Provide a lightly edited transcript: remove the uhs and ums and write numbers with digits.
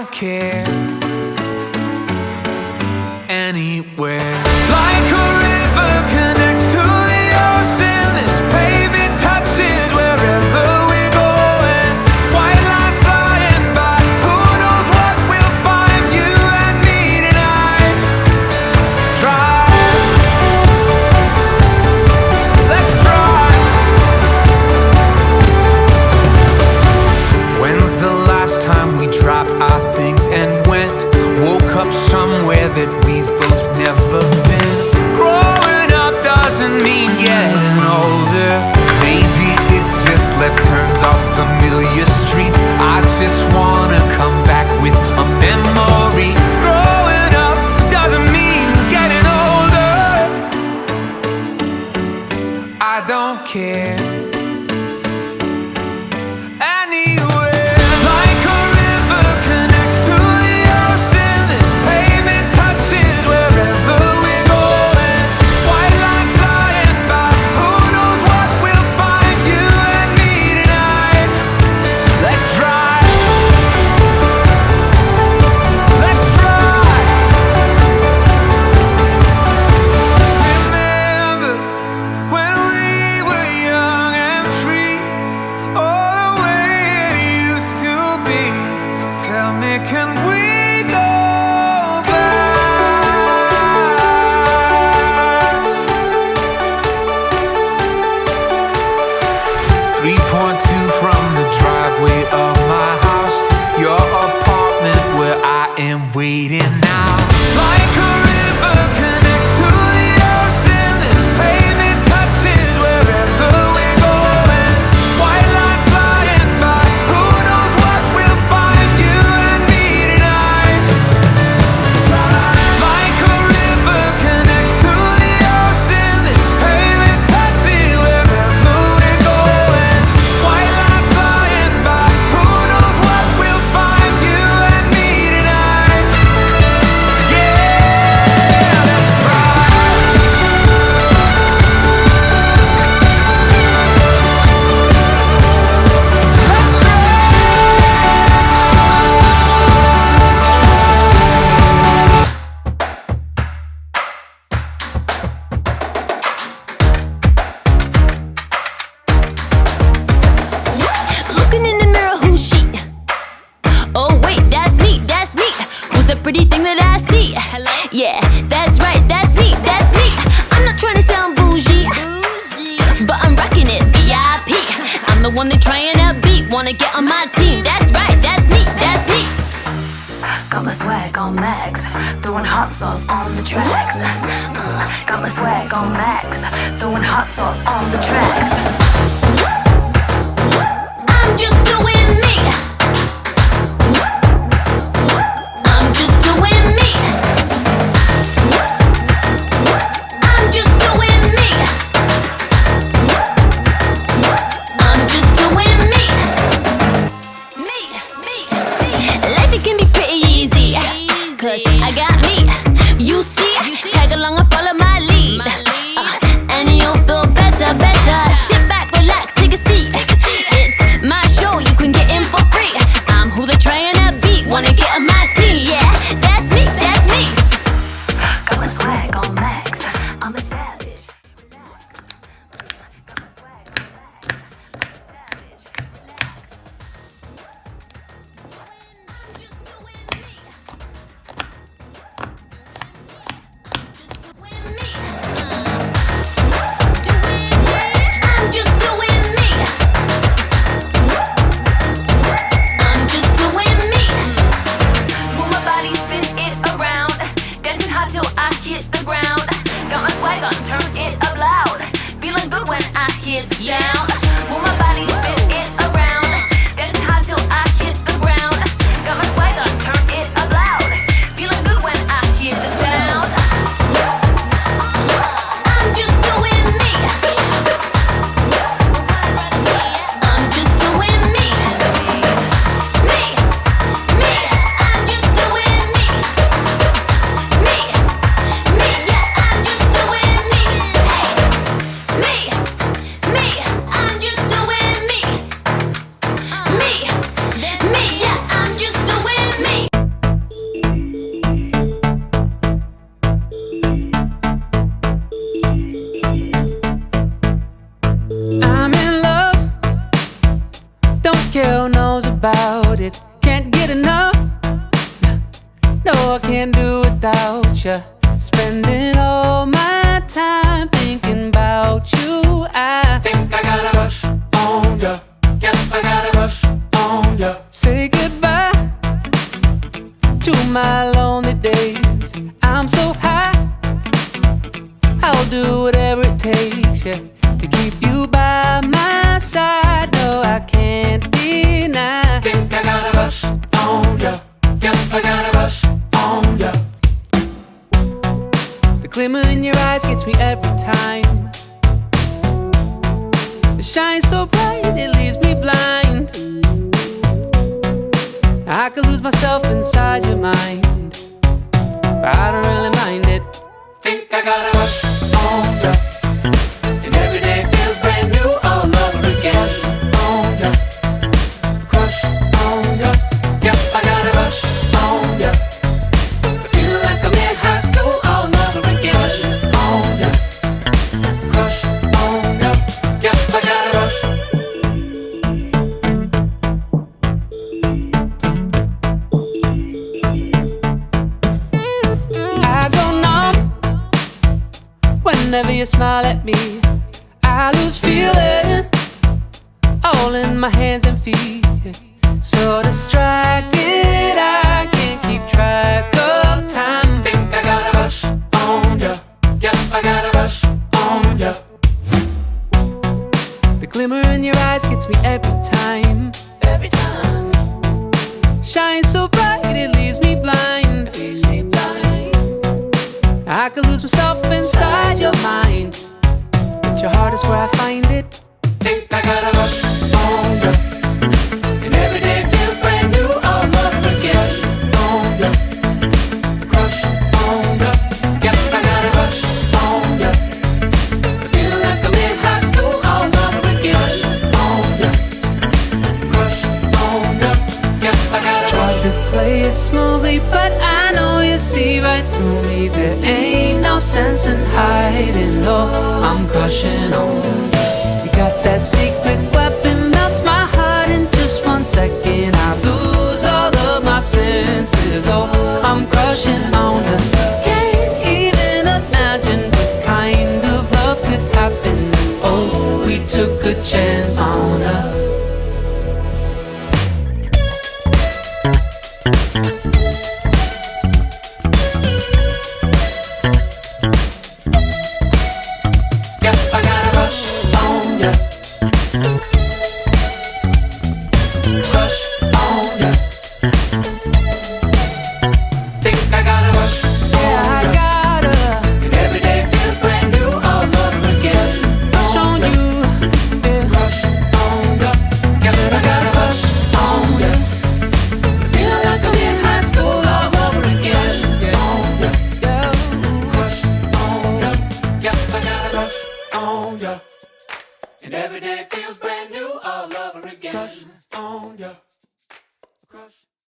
don't care anywhere. Like a river connects to the ocean, this pavement touches wherever we're going. White lines flying by, who knows what we'll find. You and me tonight. Drive, let's drive. When's the last time we dropped our things and went? Woke up somewhere that we've both never been. Growing up doesn't mean getting older. Maybe it's just left turns off familiar streets. I just wanna come back with a memory. Growing up doesn't mean getting older. I don't care anywhere. Like a river connects to the ocean, this pavement touches wherever we're going. White lines flying by, who knows what we'll find. You and me tonight. Let's drive, let's drive. Remember when we were young and free, all the way it used to be. Tell me, can we go back? It's 3.2 from the driveway of my house to your apartment where I am waiting now. Like a river connects to the ocean, this pavement touches wherever we're going. White lines flying by, who knows what we'll find. You and me tonight. Like a river connects to the ocean, this pavement touches wherever we're going. White lines flying by, who knows what we'll find. You and me tonight. Yeah, let's drive. Let's Looking in the mirror, who's she? Oh wait, that's me, that's me. Who's the pretty thing that I see? Hello? Yeah, that's right, that's me, that's me. I'm not trying to sound bougie, but I'm rocking it, VIP. I'm the one they're trying to beat, wanna get on my team. That's right, that's me, that's me. Got my swag on max, throwing hot sauce on the tracks. Got my swag on max, throwing hot sauce on the tracks. I'm just doing me. I'm just doing me. I'm just doing me. I'm just doing me. Me. Life, it can be pretty easy, 'cause I got me. You see, tag along and follow my lead. And you'll feel better. Sit back, I can't do without you. Spending all my time thinking about you. I think I got a crush on ya. Yep, I got a crush on ya. Say goodbye to my lonely days. I'm so high, I'll do whatever it takes, yeah, to keep you by my side. No, I can't deny. Think I got a crush on ya. Yep, I got a crush on ya. The glimmer in your eyes gets me every time. It shines so bright, it leaves me blind. I could lose myself inside your mind, but I don't really mind it. Think I got a crush on ya, and every day feels brand new all over again. Crush on ya, crush on ya. Yep, I got a crush on ya. I feel like I'm in high school all over again. Crush on ya, crush on ya. Yep, I got a crush. I go numb whenever you smile at me. I lose feeling all in my hands and feet, yeah. So distracted I can't keep track of time. Think I got a crush on ya. Yep, I got a crush on ya. The glimmer in your eyes gets me every time. Every time. Shines so bright it leaves me blind. Leaves me blind. I could lose myself inside your mind, but your heart is where I find it. Think I got a crush on ya, and every day feels brand new all over again. Crush on ya, yep, I got a crush on ya. I feel like I'm in high school all over again. Crush on ya, yep, I got a crush. Try to play it smoothly, but I know you see right through me. There ain't no sense in hiding, no, I'm crushing on you. You got that secret weapon, melts my heart in just 1 second. I lose all of my senses, oh, I'm crushing on you. Can't even imagine what kind of love could happen. Oh, we took a chance on us. Yep, I got a crush on ya. Crush on ya. Think I got a crush on ya. Yeah, I got a. And every day feels brand new all over again. Crush on you. Yeah. Crush on ya. Yep, I got a crush on ya. I feel like I'm in high school all over again. On ya. Yeah. Crush on ya. Yep, I got a crush on ya. And every day feels brand new all over again. Crush on ya.